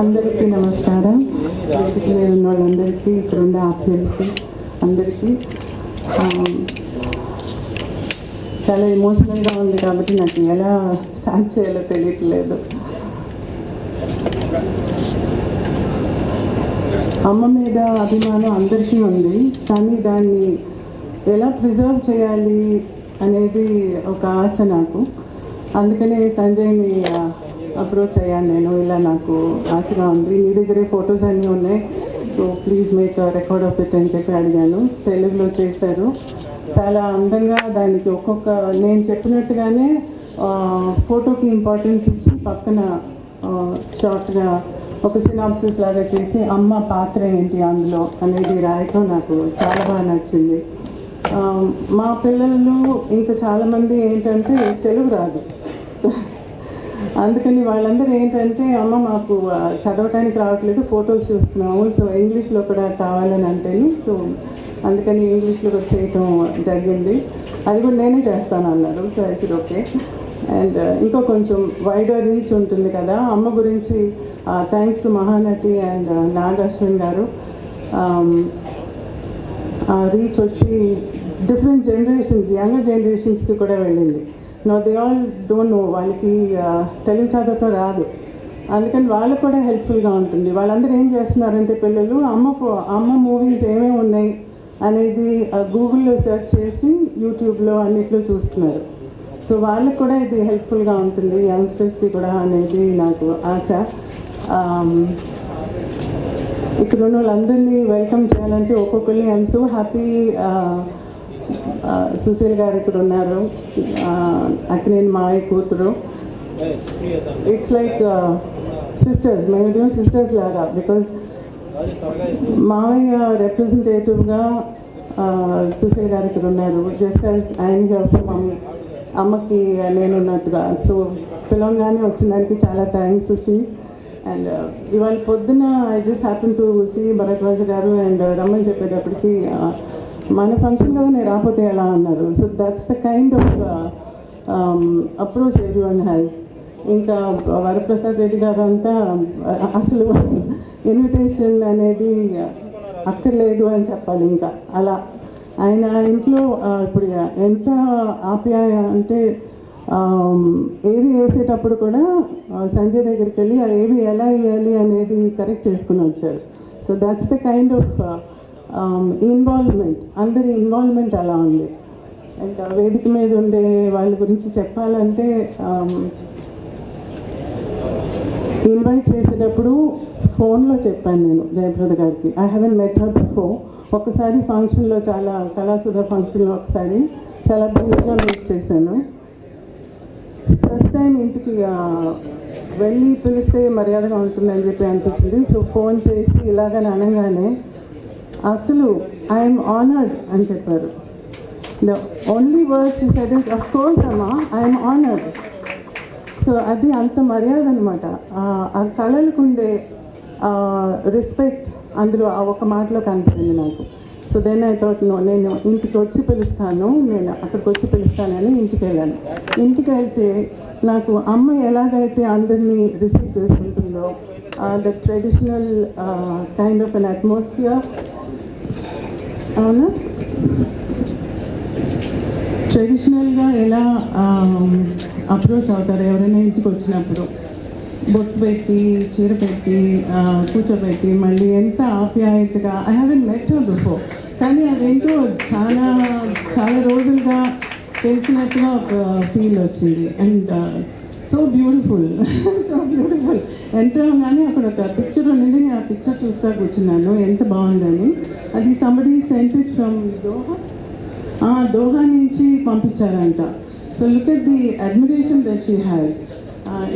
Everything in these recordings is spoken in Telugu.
అందరికీ నమస్కారం. వేదిక మీద ఉన్న వాళ్ళందరికీ, ఇక్కడ ఉండే ఆత్మీయులకి అందరికీ చాలా ఎమోషనల్గా ఉంది కాబట్టి నాకు ఎలా స్టార్ట్ చేయాలో తెలియట్లేదు. అమ్మ మీద అభిమానం అందరికీ ఉంది, కానీ దాన్ని ఎలా ప్రిజర్వ్ చేయాలి అనేది ఒక ఆశ నాకు. అందుకనే సంజయ్ని అప్రోచ్ అయ్యాను నేను. ఇలా నాకు ఆశగా ఉంది, మీ దగ్గరే ఫొటోస్ అన్నీ ఉన్నాయి, so please make record of it అని చెప్పి అడిగాను. తెలుగులో చేశారు, చాలా అందంగా. దానికి ఒక్కొక్క నేను చెప్పినట్టుగానే ఫోటోకి ఇంపార్టెన్స్ ఇచ్చి పక్కన షార్ట్గా ఒక సినాప్సిస్ లాగా చేసి అమ్మ పాత్ర ఏంటి అందులో అనేది రాయటం నాకు చాలా బాగా నచ్చింది. మా పిల్లలు ఇంకా చాలామంది ఏంటంటే తెలుగు రాదు, అందుకని వాళ్ళందరూ ఏంటంటే అమ్మ మాకు చదవటానికి రావట్లేదు, ఫొటోస్ చూస్తున్నాము, సో ఇంగ్లీష్లో కూడా కావాలని అంటేని, సో అందుకని ఇంగ్లీష్లో కూడా చేయటం జరిగింది. అది కూడా నేనే చేస్తాను అన్నారు, so I said okay. And ఇంకో కొంచెం వైడర్ రీచ్ ఉంటుంది కదా అమ్మ గురించి. Thanks to Mahanati and Nagashwin garu. Reach వచ్చి డిఫరెంట్ జనరేషన్స్, యంగర్ జనరేషన్స్కి కూడా వెళ్ళింది. No they all don't know, వాళ్ళకి తెలుగు చదవటం రాదు, అందుకని వాళ్ళకు కూడా హెల్ప్ఫుల్గా ఉంటుంది. వాళ్ళందరూ ఏం చేస్తున్నారంటే పిల్లలు అమ్మ మూవీస్ ఏమేమి ఉన్నాయి అనేది గూగుల్లో సెర్చ్ చేసి యూట్యూబ్లో అన్నిట్లో చూస్తున్నారు. సో వాళ్ళకు కూడా ఇది హెల్ప్ఫుల్గా ఉంటుంది, యంగ్స్టర్స్కి కూడా అనేది నాకు ఆశ. ఇక్కడ ఉన్న వాళ్ళందరినీ వెల్కమ్ చేయాలంటే ఒక్కొక్కరిని ఐఎమ్ సో హ్యాపీ. సుశీల్ గారు ఇక్కడ ఉన్నారు, అక్కినేని మావయ్య కూతురు. ఇట్స్ లైక్ సిస్టర్స్, మేము సిస్టర్స్ లాగా. బికాజ్ మావయ్య రిప్రజెంటేటివ్గా సుశీల్ గారు ఇక్కడ ఉన్నారు, జస్ట్ యాజ్ ఆయన అమ్మకి నేనున్నట్టుగా. సో పిలవగానే వచ్చిన దానికి చాలా థ్యాంక్స్ వచ్చి. అండ్ ఇవాళ పొద్దున I just happen to see Bharadwaja garu and రమ్మని చెప్పేటప్పటికి మన ఫంక్షన్ కదా నేను రాకపోతే ఎలా అన్నారు. So that's the kind of approach everyone has. ఇంకా వరప్రసాద్ రెడ్డి గారు అంతా అసలు ఇన్విటేషన్ అనేది అక్కర్లేదు అని చెప్పాలి. ఇంకా అలా ఆయన ఇంట్లో ఇప్పుడు ఎంత ఆప్యాయ అంటే ఏవి వేసేటప్పుడు కూడా సంజయ్ దగ్గరికి వెళ్ళి ఆ ఏవి ఎలా వేయాలి అనేది కరెక్ట్ చేసుకుని వచ్చారు. So that's the kind of involvement, అందరి ఇన్వాల్వ్మెంట్ అలా ఉంది. ఇంకా వేదిక మీద ఉండే వాళ్ళ గురించి చెప్పాలంటే ఇన్వైట్ చేసేటప్పుడు ఫోన్లో చెప్పాను నేను జయప్రద గారికి. I haven't met her before. ఒకసారి ఫంక్షన్లో, చాలా కళాసుధ ఫంక్షన్లో ఒకసారి చాలా బ్రీఫ్గా మీట్ చేశాను. ఫస్ట్ టైం ఇంటికి వెళ్ళి పిలిస్తే మర్యాదగా ఉంటుందని చెప్పి అనిపించింది. సో ఫోన్ చేసి ఇలాగని అనగానే అసలు ఐఎమ్ ఆనర్డ్ అని చెప్పారు. The only word she said is of course అమ్మా ఐఎమ్ ఆనర్డ్. సో అది అంత మర్యాద అనమాట. ఆ కళలకు ఉండే రెస్పెక్ట్ అందులో ఆ ఒక మాటలో కనిపించింది నాకు. So then I thought no, నేను ఇంటికి వచ్చి పిలుస్తాను, నేను అక్కడికి వచ్చి పిలుస్తానని ఇంటికి వెళ్ళాను. ఇంటికి వెళ్తే నాకు అమ్మ ఎలాగైతే అందరినీ రిసీవ్ చేసుకుంటుందో the traditional kind of an atmosphere, అవునా, ట్రెడిషనల్గా ఎలా అప్రోచ్ అవుతారు ఎవరైనా ఇంటికి వచ్చినప్పుడు, బొట్టు పెట్టి చీర పెట్టి కూర్చోబెట్టి మళ్ళీ ఎంత ఆప్యాయతగా. I haven't met her before, కానీ అదేంటో చాలా చాలా రోజులుగా తెలిసినట్టుగా ఒక ఫీల్ వచ్చింది. And so beautiful, so beautiful. Enter కానీ అక్కడ ఒక పిక్చర్ ఉన్నది, నేను ఆ పిక్చర్ చూస్తా కూర్చున్నాను, ఎంత బాగుందని. అది somebody sent it from Doha నుంచి పంపించారంట. So look at the admiration that she has.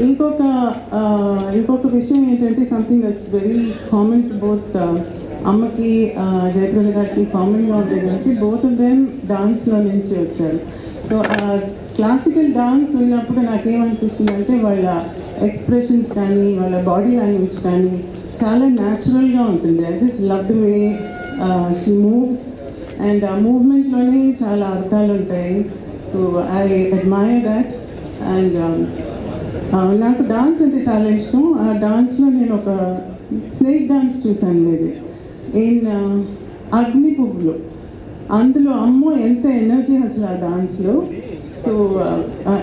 ఇంకొక విషయం ఏంటంటే something that's very common to both అమ్మకి జయప్రద గారికి కామన్గా ఉండేది అంటే బోత్ ఆఫ్ దెమ్ డాన్స్లో నుంచి వచ్చారు. సో క్లాసికల్ డాన్స్ ఉన్నప్పుడు నాకేమనిపిస్తుంది అంటే వాళ్ళ ఎక్స్ప్రెషన్స్ కానీ వాళ్ళ బాడీ లాంగ్వేజ్ కానీ చాలా న్యాచురల్గా ఉంటుంది. I just love the way she moves, and ఆ మూవ్మెంట్లోనే చాలా అర్థాలు ఉంటాయి. So I admire that. And నాకు డాన్స్ అంటే చాలా ఇష్టం. ఆ డాన్స్లో నేను ఒక స్నేక్ డాన్స్ చూశాను మీది అగ్ని పువ్వులు. అందులో అమ్మో ఎంత ఎనర్జీ అసలు ఆ డాన్స్లో. సో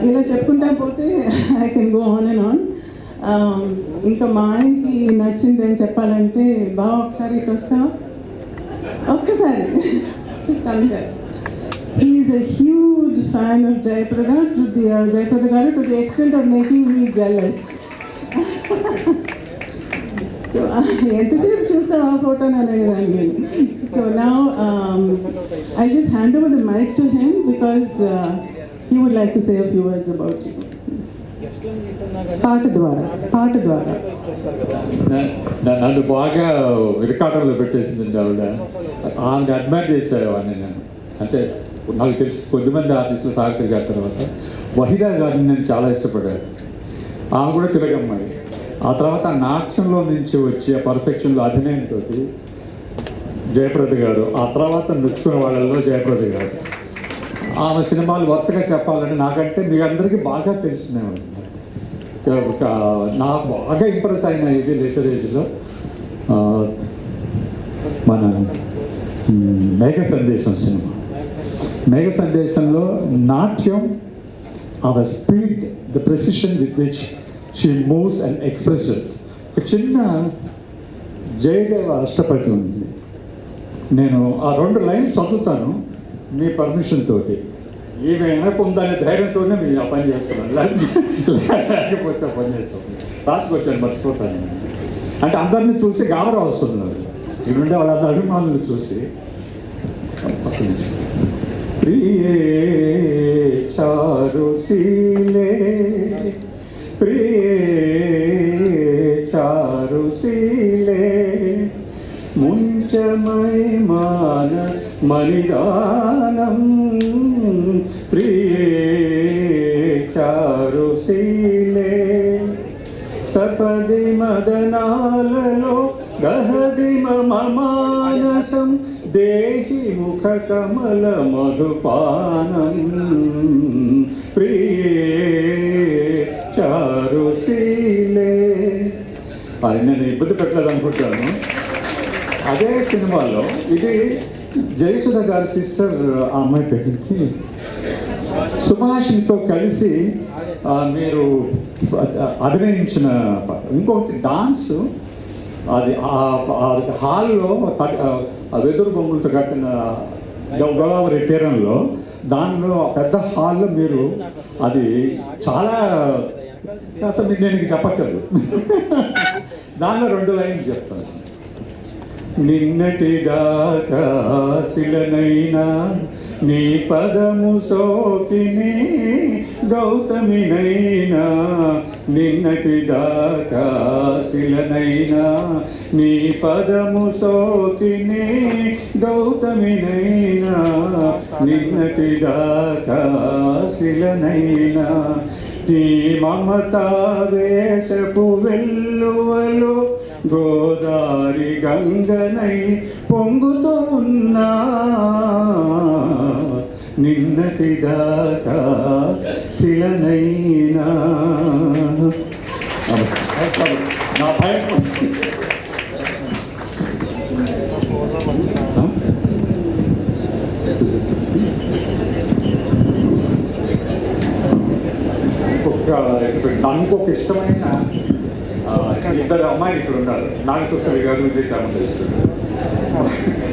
ఇలా చెప్పుకుంటా పోతే I can go on and on. ఇంకా మా ఆయనకి నచ్చింది అని చెప్పాలంటే, బాగా ఒకసారి ఇటు వస్తావా, ఒక్కసారి చూస్తాను. He is a huge fan of Jayaprada to the extent of making me jealous. So ఎంతసేపు చూస్తాం ఆ ఫోటో అనేదాన్ని. So now I just hand over the mic to him because he would like to say a few words about you. పాట ద్వారా నన్ను బాగా రికార్డర్లో పెట్టేసిందండి ఆవిడ. ఆమె అడ్మైర్ చేసేవాడిని నేను. అంటే నాకు తెలిసి కొద్దిమంది ఆర్టిస్టులు సావిత్రి గారి తర్వాత వహీదా గారిని నేను చాలా ఇష్టపడాను. ఆమె కూడా తెలుగమ్మాయి. ఆ తర్వాత నాట్యంలో నుంచి వచ్చి ఆ పర్ఫెక్షన్లో అభినయంతో జయప్రద గారు, ఆ తర్వాత నృత్యం వాళ్ళల్లో జయప్రద గారు. ఆమె సినిమాలు వరుసగా చెప్పాలంటే నాకంటే మీ అందరికీ బాగా తెలిసినవి. నాకు బాగా ఇంప్రెస్ అయిన ఇది లేటర్ ఏజ్లో మన మేఘ సందేశం సినిమా. మేఘ సందేశంలో నాట్యం, our speed, the precision with which she moves and expressions. ఒక చిన్న జయదేవ అష్టపతి ఉంది. నేను ఆ 2 లైన్లు చదువుతాను మీ పర్మిషన్ తోటి. ఈమె వెనకుందనే ధైర్యంతోనే మీరు ఆ పని చేస్తున్నాను, లేకపోతే పని చేస్తాను. రాసుకొచ్చాను, మర్చిపోతాను. అంటే అందరినీ చూసి గాబరా వస్తున్నారు. ఇవిండే వాళ్ళందరూ అభిమానులు చూసి, ప్రియే చారుశీలే ప్రియే చారుశీలే ముంచమై మాన మణిదానం ప్రియే చారుశీలే సపది మదనాలలో గహదిమ మమానసం దేహి ముఖ కమల మధుపానం ప్రియే చారుశీలే. అది నేను ఇబ్బంది పెట్టలేదు అనుకుంటాను. అదే సినిమాలో ఇది జయసుధ గారి సిస్టర్, ఆ అమ్మాయి పెట్టింది సుభాష్తో కలిసి మీరు అభినయించిన ఇంకొకటి డాన్స్. అది హాల్లో వెదురు బొమ్మలతో కట్టిన గోదావరి తీరంలో, దానిలో పెద్ద హాల్లో మీరు అది చాలా అసలు నేను చెప్పక్కర్లేదు. దానిలో 2 లైన్లు చెప్తాను. నిన్నటిదాకా శిలనైనా నీ పదము సోకిని గౌతమినైనా నిన్నటిదాకా శిలనైనా నీ పదము సోకిని గౌతమినైనా నిన్నటిదాకా శిలనైనా నీ మమతా వేషపు వెల్లువలు గోదారి గంగనై పొంగుతూ ఉన్నా నిన్నటిదాకా శిలనైనా. నా భయం నాకు ఒక ఇష్టమైన 2 అమ్మాయిలు ఇక్కడ ఉన్నారు. నాగసుశ్రీ గారు, విజయ్ కామేశ్వరి.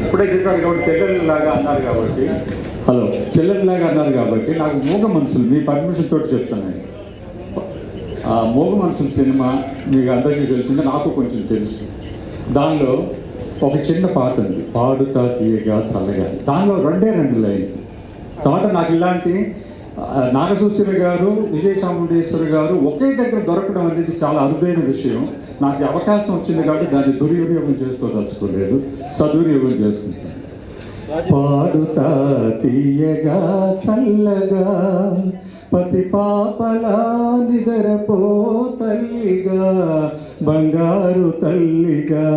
ఇప్పుడే చెప్పారు కాబట్టి చెల్లెల్లాగా అన్నారు కాబట్టి, హలో చెల్లెల్లాగా అన్నారు కాబట్టి నాకు మూగ మనసులు మీ పర్మిషన్ తోటి చెప్తున్నాను. మూగ మనసుల సినిమా మీకు అందరికీ తెలిసింది, నాకు కొంచెం తెలుసు. దానిలో ఒక చిన్న పాట ఉంది, పాడుతా తీయగా చల్లగా. దానిలో 2 లైన్లు. తర్వాత నాకు ఇలాంటి నాగసుశ్రీ గారు, విజయ చాముండేశ్వరి గారు ఒకే దగ్గర దొరకడం అనేది చాలా అరుదైన విషయం. నాకు అవకాశం వచ్చింది కాబట్టి దాన్ని దుర్వినియోగం చేసుకోదలుచుకోలేదు, సద్వినియోగం చేసుకుంటాను. పాడుతా తీయగా చల్లగా పసిపాపలా నిదరపో తల్లిగా బంగారు తల్లిగా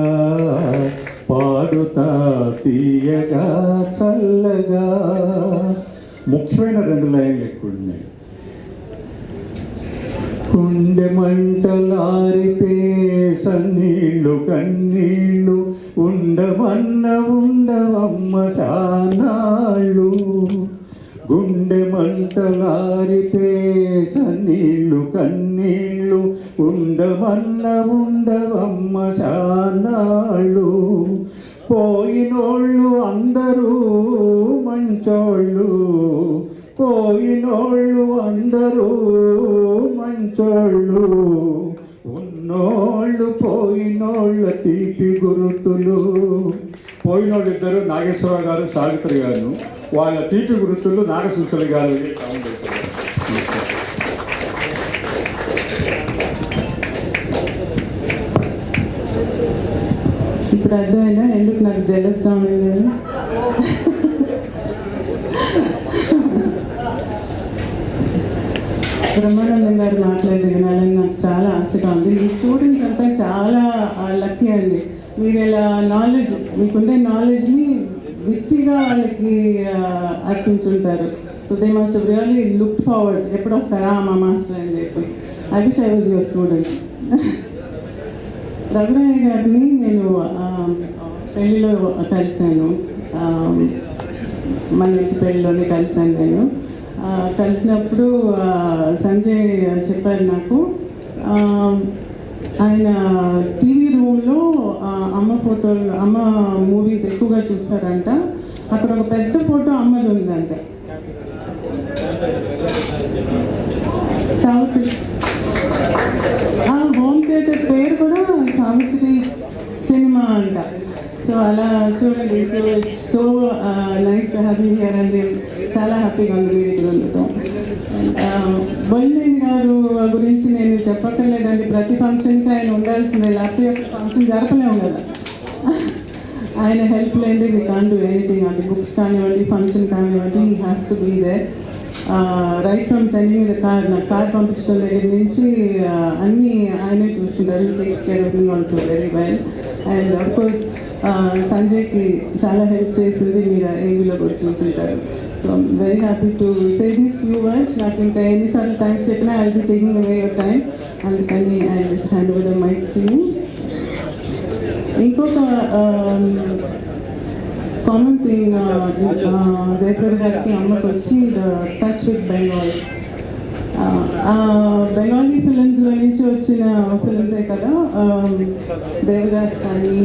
పాడుతా తీయగా చల్లగా. ముఖ్యమైన 2 లైన్లు ఎక్కువ ఉన్నాయి. గుండె మంటలారిపే సన్నీళ్ళు కన్నీళ్ళు ఉండవన్న ఉండవమ్మ సానాళ్ళు. గుండె మంటలారిపే సన్నీళ్ళు కన్నీళ్ళు ఉండవన్న ఉండవమ్మ సానాళ్ళు. పోయినోళ్ళు అందరూ మంచోళ్ళు, పోయినోళ్ళు అందరూ మంచోళ్ళు, ఉన్నోళ్ళు పోయినోళ్ళ తీపి గుర్తులు. పోయినోళ్ళు ఇద్దరు నాగేశ్వరరావు గారు, సావిత్రి గారు. వాళ్ళ తీపి గుర్తులు నాగసుశల గారు. ఇప్పుడు అర్థమైనా ఎందుకు నాకు జెలస్గా ఉంది. బ్రహ్మానందం గారు మాట్లాడేది వినాలని నాకు చాలా ఆశగా ఉంది. ఈ స్టూడెంట్స్ అంతా చాలా లక్కీ అండి. మీరు ఇలా నాలెడ్జ్, మీకుండే నాలెడ్జ్ని విట్టిగా వాళ్ళకి అర్పించుంటారు. So they must really look forward, ఎప్పుడు వస్తారా మా మాస్టర్ అని చెప్పి. I wish I was your student. రఘురాయ గారిని నేను పెళ్ళిలో కలిశాను, మన ఇంటి పెళ్ళిలోనే కలిశాను నేను. కలిసినప్పుడు సంజయ్ చెప్పారు నాకు, ఆయన టీవీ రూమ్లో అమ్మ ఫోటోలు, అమ్మ మూవీస్ ఎక్కువగా చూస్తారంట. అక్కడ ఒక పెద్ద ఫోటో అమ్మది ఉందంట. సావిత్రి, హోమ్ థియేటర్ పేరు కూడా సావిత్రి సినిమా అంట. సో అలా చూడండి. So it's so nice to have you here అండి. చాలా హ్యాపీగా ఉంది మీరు ఇక్కడ ఉండటం. బొల్లేని గారు గురించి నేను చెప్పక్కర్లేదండి. ప్రతి ఫంక్షన్కి ఆయన ఉండాల్సిందే, లేకపోతే ఫంక్షన్ జరపలేము కదా. ఆయన హెల్ప్ లేనిది వీ కాంట్ డూ ఎనీథింగ్. అంటే బుక్స్ కానివ్వండి, ఫంక్షన్ కానివ్వండి, he has to be there. Right from sending the card, నాకు కార్డ్ పంపించడం దగ్గర నుంచి అన్నీ ఆయనే చూసుకుంటారు. Takes care of me also very well. And of course సంజయ్కి చాలా హెల్ప్ చేసింది మీరు ఏవీలో కూడా చూసుంటారు. So I'm very happy to say these few words. నాకు ఇంకా ఎన్నిసార్లు థ్యాంక్స్ చెప్పినా I will be taking away your time. అందుకని I just hand over the mike to you. ఇంకొక కామన్ థింగ్, జయప్రద గారికి అమ్మకు వచ్చి టచ్ విత్ బెంగాల్. బెంగాలీ ఫిలిమ్స్లో నుంచి వచ్చిన ఫిలిమ్సే కదా, దేవదాస్ కానీ,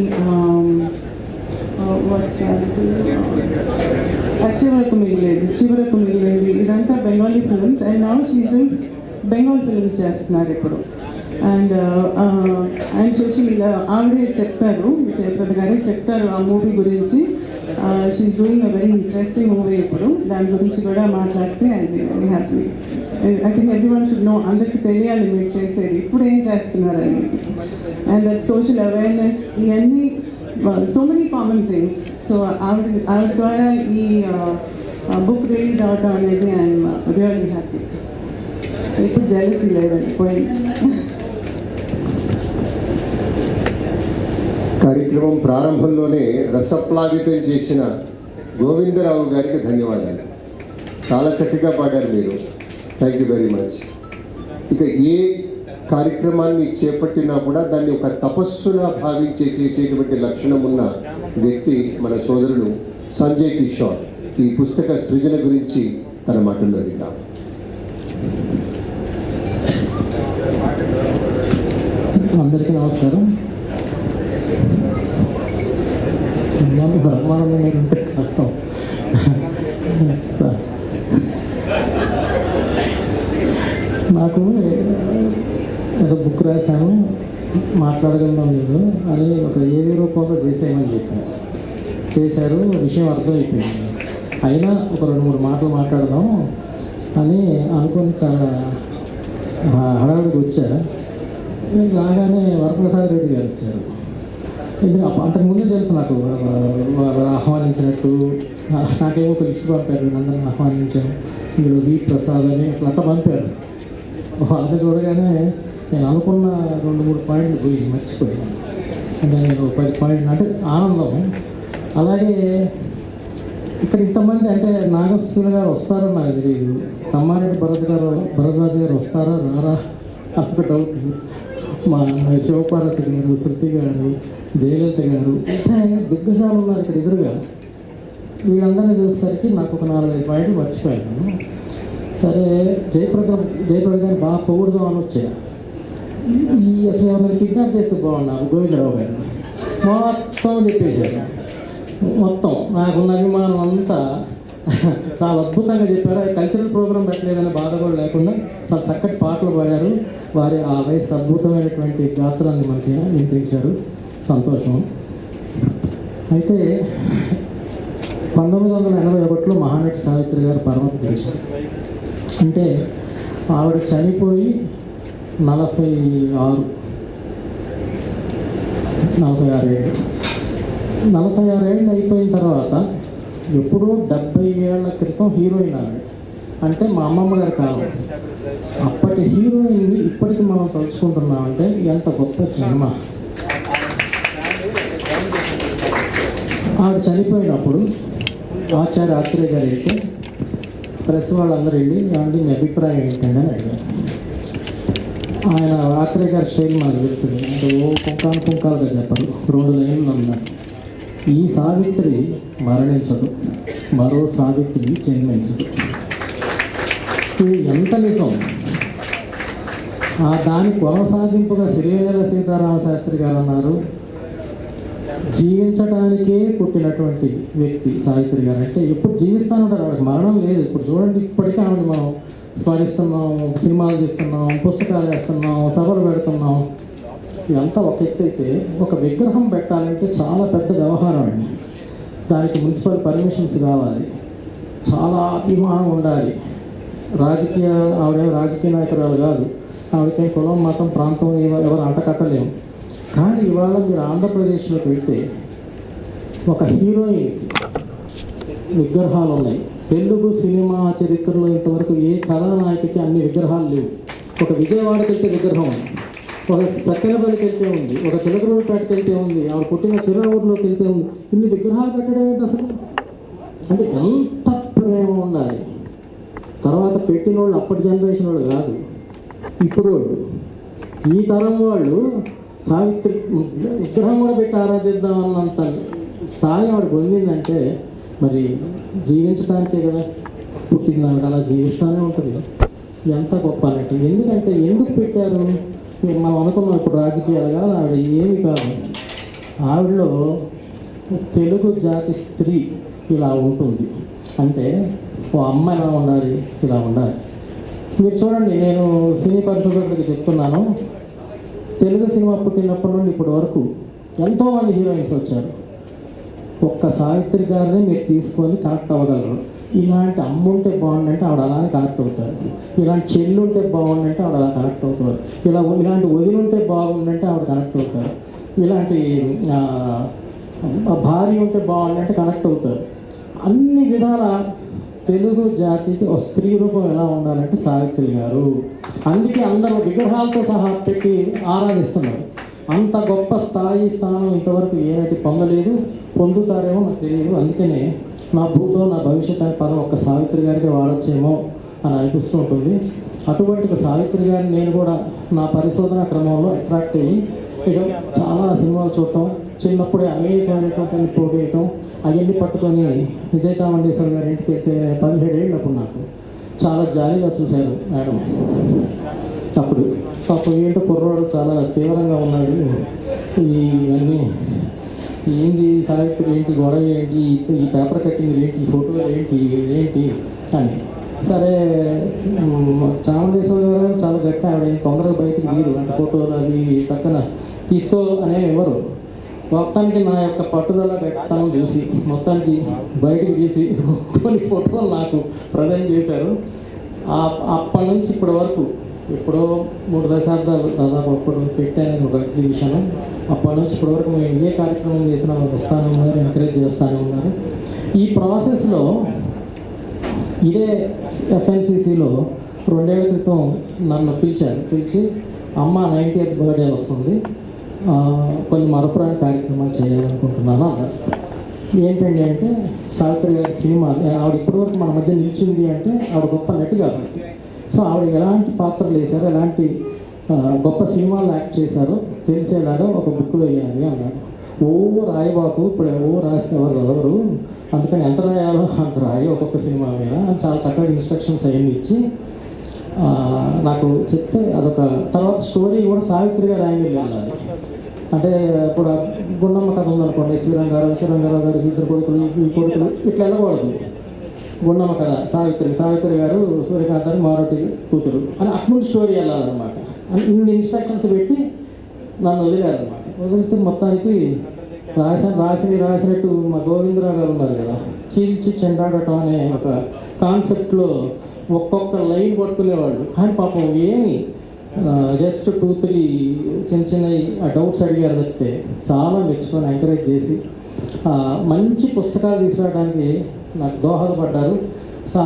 చివరకు మిగిలేదు, చివరకు మిగిలేదు, ఇదంతా Bengali films. And now she's doing Bengal films చేస్తున్నారు ఇప్పుడు. అండ్ ఆయన చూసి ఆవిడే చెప్తారు, జయప్రద గారే చెప్తారు ఆ మూవీ గురించి. She's doing a very interesting movie ఇప్పుడు. దాని గురించి కూడా మాట్లాడితే అది very happy. I think everyone should know, అందరికీ తెలియాలి మీరు చేసేది, ఇప్పుడు ఏం చేస్తున్నారని. అండ్ దట్ సోషల్ అవేర్నెస్, ఇవన్నీ so many common things. So ఆవిడ ద్వారా ఈ బుక్ రిలీజ్ అవటం అనేది ఐఎమ్ రియల్లీ హ్యాపీ. ఇప్పుడు జెలసీ లేదండి, పోయింది. కార్యక్రమం ప్రారంభంలోనే రసప్లావితం చేసిన గోవిందరావు గారికి ధన్యవాదాలు. చాలా చక్కగా పాడారు మీరు. Thank you very much. ఇక ఏ కార్యక్రమాన్ని చేపట్టినా కూడా దాన్ని ఒక తపస్సులా భావించే చేసేటువంటి లక్షణం ఉన్న వ్యక్తి మన సోదరుడు సంజయ్ కిషోర్. ఈ పుస్తక సృజన గురించి తన మాటల్లో విందాం. అందరికీ నమస్కారం. బ్రహ్మానందం గారు ఉంటే కష్టం సార్. నాకు ఏదో బుక్ రాశాను, మాట్లాడగలం లేదు అని ఒక ఏవీ రూపంలో చేసేయమని చెప్పాను. చేశారు, విషయం అర్థమైపోయింది. అయినా ఒక 2-3 మాటలు మాట్లాడదాం అని అనుకుని చాలా హడావిడికి వచ్చా. రాగానే వరప్రసాద్ రెడ్డి గారు వచ్చారు. ఇది అంతకుముందే తెలుసు నాకు, ఆహ్వానించినట్టు. నాకేమో ఒక లిస్ట్ పంపారు, అందరిని ఆహ్వానించాను. ఇందులో వి ప్రసాద్ అని అట్లా పంపారు. వాళ్ళని చూడగానే నేను అనుకున్న 2-3 పాయింట్లు పోయి మర్చిపోయాను. అంటే నేను 10 పాయింట్లు అంటే ఆనందం. అలాగే ఇక్కడ ఇంతమంది, అంటే నాగసుశీల గారు వస్తారో నాకు తెలియదు, తమ్మారెడ్డి భరద్వాజ్ గారు వస్తారా రారా నాకు డౌట్. మా శివపార్వతి గారు, శృతి గారు, జయలలిత గారు ఇంకా దిగ్గజాలు ఉన్నారు ఇక్కడ ఎదురుగా. వీళ్ళందరినీ చూసేసరికి నాకు ఒక 4-5 పాయింట్లు మర్చిపోయాను. సరే జయప్రద గారు బాగా పొగుడుదాం అని వచ్చాయి. ఈ అసలు ఏమైనా కిడ్నాప్ చేస్తే బాగున్నారు గోవిందరావు గారు మొత్తం చెప్పేశారు. మొత్తం నాకున్న అభిమానం అంతా చాలా అద్భుతంగా చెప్పారు. ఆ కల్చరల్ ప్రోగ్రామ్ పెట్టలేదనే బాధ కూడా లేకుండా చాలా చక్కటి పాటలు పాడారు. వారి ఆ వయసు అద్భుతమైనటువంటి గాత్రాన్ని మనకి వినిపించారు. సంతోషం. అయితే 1981లో మహానటి సావిత్రి గారు పరమతి చేశారు. అంటే ఆవిడ చనిపోయి 46 ఏళ్ళు అయిపోయిన తర్వాత ఎప్పుడో 70 ఏళ్ల క్రితం హీరోయిన్ ఆవిడ. అంటే మా అమ్మమ్మ గారి కాలం. అప్పటి హీరోయిన్ని ఇప్పటికి మనం తలుచుకుంటున్నామంటే ఎంత గొప్ప సినిమా. ఆవిడ చనిపోయినప్పుడు ఆచార్య ఆత్రేయ గారు అయితే ప్రెస్ వాళ్ళందరూ వెళ్ళి ఏమంటే మీ అభిప్రాయం ఏంటండి అని అడిగారు. ఆయన ఆత్రేయ గారి స్టైల్ మనకు తెలుస్తుంది. అంటే పుంకాలుగా చెప్పరు, 2 లైన్లు ఉన్నారు. ఈ సావిత్రి మరణించదు, మరో సావిత్రి జన్మించదు. ఇది ఎంత నిజం. దాని కొనసాగింపుగా సిరివెన్నెల సీతారామ శాస్త్రి గారు అన్నారు, జీవించడానికే పుట్టినటువంటి వ్యక్తి సావిత్రి గారు. అంటే ఎప్పుడు జీవిస్తాను ఉంటారు, ఆవిడకి మరణం లేదు. ఇప్పుడు చూడండి, ఇప్పటికీ ఆవిడ మనం స్మరిస్తున్నాం, సినిమాలు తీస్తున్నాం, పుస్తకాలు వేస్తున్నాం, సభలు పెడుతున్నాం. ఇదంతా ఒక ఎత్తు అయితే ఒక విగ్రహం పెట్టాలంటే చాలా పెద్ద వ్యవహారం అండి. దానికి మున్సిపల్ పర్మిషన్స్ కావాలి, చాలా అభిమానం ఉండాలి. ఆవిడ రాజకీయ నాయకురాలు కాదు, ఆవిడకి కులం, మతం, ప్రాంతం ఎవరు అంటకట్టలేము. కానీ ఇవాళ మీరు ఆంధ్రప్రదేశ్లోకి వెళ్తే ఒక హీరోయిన్కి విగ్రహాలు ఉన్నాయి. తెలుగు సినిమా చరిత్రలో ఇంతవరకు ఏ కథానాయకుకి అన్ని విగ్రహాలు లేవు. ఒక విజయవాడకి వెళ్తే విగ్రహం ఉంది, ఒక సత్యనపల్లికి వెళ్తే ఉంది, ఒక చిలకలూరుపేటకి వెళ్తే ఉంది, ఆవిడ పుట్టిన చిరునవ్వులోకి వెళ్తే ఉంది. ఇన్ని విగ్రహాలు పెట్టడం ఏంటి అసలు? అంటే ఎంత ప్రేమ ఉండాలి. తర్వాత పెట్టిన వాళ్ళు అప్పటి జనరేషన్ వాళ్ళు కాదు, ఇప్పుడు వాళ్ళు, ఈ తరం వాళ్ళు సావిత్రి విగ్రహం కూడా పెట్టి ఆరాధిద్దాం అన్నంత స్థాయి ఆవిడ పొందిందంటే మరి జీవించడానికే కదా పుట్టింది ఆవిడ. అలా జీవిస్తూనే ఉంటుంది. ఎంత గొప్ప అన్నట్టు. ఎందుకంటే ఎందుకు పెట్టారు మనం అనుకున్నాం. ఇప్పుడు రాజకీయాలు కాదు, ఆవిడ ఏమి కాదు. ఆవిడలో తెలుగు జాతి స్త్రీ ఇలా ఉంటుంది. అంటే ఓ అమ్మ ఎలా ఉండాలి, ఇలా ఉండాలి. మీరు చూడండి, నేను సినీ పరిశోధకుడికి చెప్తున్నాను, తెలుగు సినిమా పుట్టినప్పటి నుండి ఇప్పటి వరకు ఎంతోమంది హీరోయిన్స్ వచ్చారు. ఒక్క సావిత్రి గారిని మీరు తీసుకొని కనెక్ట్ అవ్వగలరు. ఇలాంటి అమ్మ ఉంటే బాగుండంటే ఆవిడ అలానే కనెక్ట్ అవుతారు. ఇలాంటి చెల్లి ఉంటే బాగుండంటే ఆవిడ అలా కనెక్ట్ అవుతారు. ఇలాంటి వదిలి ఉంటే బాగుండంటే ఆవిడ కనెక్ట్ అవుతారు. ఇలాంటి భార్య ఉంటే బాగుండంటే కనెక్ట్ అవుతారు. అన్ని విధాల తెలుగు జాతికి ఒక స్త్రీ రూపం ఎలా ఉండాలంటే సావిత్రి గారు. అందుకే అందరూ విగ్రహాలతో సహా పెట్టి ఆరాధిస్తున్నారు. అంత గొప్ప స్థానం ఇంతవరకు ఏనాటి పొందలేదు, పొందుతారేమో నాకు తెలియదు. అందుకనే నా భూతో నా భవిష్యత్ అనే పదం ఒక్క సావిత్రి గారికి వాడచ్చేమో అని అనిపిస్తూ ఉంటుంది. అటువంటి ఒక సావిత్రి గారిని నేను కూడా నా పరిశోధన క్రమంలో అట్రాక్ట్ అయ్యి ఇక చాలా సినిమాలు చూడటం, చిన్నప్పుడే అనేకమైనటువంటి పోగేయటం, అవన్నీ పట్టుకొని విజయచామండేశ్వర గారి ఇంటికి వెళ్తే 17 ఏళ్ళు అప్పుడు నాకు చాలా జాలీగా చూశారు మేడం. అప్పుడు ఏంటో కుర్రోడు చాలా తీవ్రంగా ఉన్నాడు, ఇవన్నీ ఏంటి సావిత్రి ఏంటి, గొడవ ఏంటి, ఈ పేపర్ కట్టింగ్ ఏంటి, ఈ ఫోటోలు ఏంటి అని. సరే, చామండేశ్వర గారు చాలా గట్టి, ఆవిడ తొందరగా బయటకు తీరు, అంటే ఫోటోలు అవి పక్కన తీసుకో అనేవి ఎవరు. మొత్తానికి నా యొక్క పట్టుదల గట్టితనం చూసి మొత్తానికి బయటికి తీసి కొన్ని ఫోటోలు నాకు ప్రజెంట్ చేశారు. అప్పటి నుంచి ఇప్పటి వరకు ఎప్పుడో 3 దశాబ్దాలు దాదాపు అప్పుడు పెట్టాను ఒక ఎగ్జిబిషన్. అప్పటి నుంచి ఇప్పటి వరకు మేము ఏ కార్యక్రమం చేసినా వస్తానే ఉన్నారు, ఎంకరేజ్ చేస్తూనే ఉన్నారు. ఈ ప్రాసెస్లో ఇదే FNCCలో 2 ఏళ్ల క్రితం నన్ను పిలిచి అమ్మ 90th బర్త్డే వస్తుంది, కొన్ని మరపురాని కార్యక్రమాలు చేయాలనుకుంటున్నాను అన్నారు. ఏంటండి అంటే సావిత్రి గారి సినిమా ఆవిడ ఇప్పటివరకు మన మధ్య నిలిచింది అంటే ఆవిడ గొప్ప నటి కాబట్టి. సో ఆవిడ ఎలాంటి పాత్రలు వేశారు, ఎలాంటి గొప్ప సినిమాలు యాక్ట్ చేశారు, తెలిసేలాగా ఒక బుక్ వేయాలి అన్నారు. రాయబాకు ఇప్పుడు రాసేవారు ఎవరు, అందుకని ఎంత రాయాలో అంత రాయి ఒక్కొక్క సినిమా మీద చాలా చక్కగా ఇన్స్ట్రక్షన్స్ అవన్నీ ఇచ్చి నాకు చెప్తే అదొక తర్వాత స్టోరీ కూడా సావిత్రి గారు యాంగిల్ వెళ్ళాలి. అంటే ఇప్పుడు గుండమ్మ కథ ఉందనుకోండి, శ్రీరంగారావు గారికి ఇద్దరు కొడుకులు, ఈ కొడుకులు ఇట్లా వెళ్ళకూడదు. గుండమ్మ కథ సావిత్రి గారు సూర్యకాంత్ గారు మారోటి కూతురు అని అట్నుండి స్టోరీ వెళ్ళాలన్నమాట. ఇన్ని ఇన్స్ట్రక్షన్స్ పెట్టి నన్ను వదిలేయాలన్నమాట. వదిలితే మొత్తానికి రాసినట్టు మా గోవిందరావు గారు ఉన్నారు కదా, చీల్చి చెండాడటం అనే ఒక కాన్సెప్ట్లో ఒక్కొక్క లైన్ పట్టుకునేవాళ్ళు. కానీ పాపం ఏమి జస్ట్ 2-3 చిన్న డౌట్స్ అడిగారు తప్పితే చాలా మెచ్చుకొని ఎంకరేజ్ చేసి మంచి పుస్తకాలు తీసుకురావడానికి నాకు దోహదపడ్డారు.